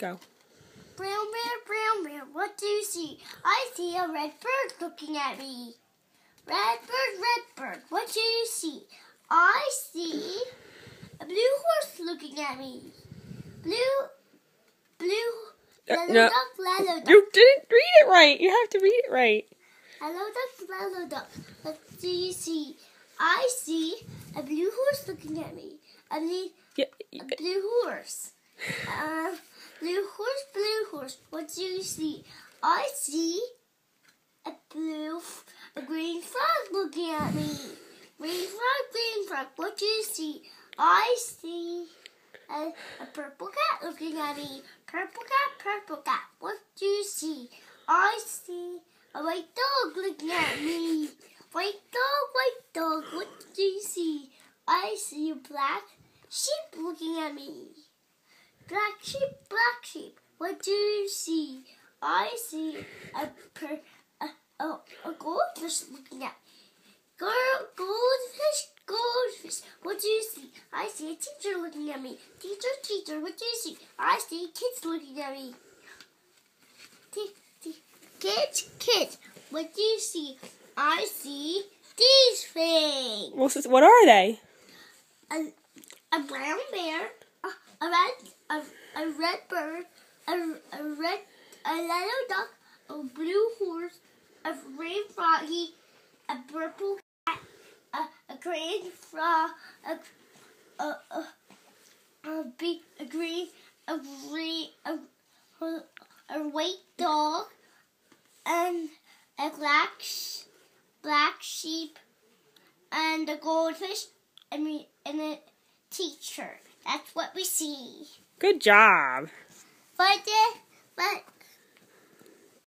Go. Brown bear, what do you see? I see a red bird looking at me. Red bird, what do you see? I see a blue horse looking at me. Yellow No. duck, yellow duck. You didn't read it right. You have to read it right. Yellow duck, what do you see? I see a blue horse looking at me. A blue horse. Blue horse, what do you see? I see a green frog looking at me. Green frog, what do you see? I see a purple cat looking at me. Purple cat, what do you see? I see a white dog looking at me. White dog, what do you see? I see a black sheep looking at me. Black sheep, what do you see? I see a goldfish looking at me. Goldfish, what do you see? I see a teacher looking at me. Teacher, what do you see? I see kids looking at me. Kids, what do you see? I see these things. What are they? A brown bear, a red bird, a yellow duck, a blue horse, a green froggy, a purple cat, a green frog, a white dog, and a black sheep, and a goldfish, and a teacher. That's what we see. Good job. But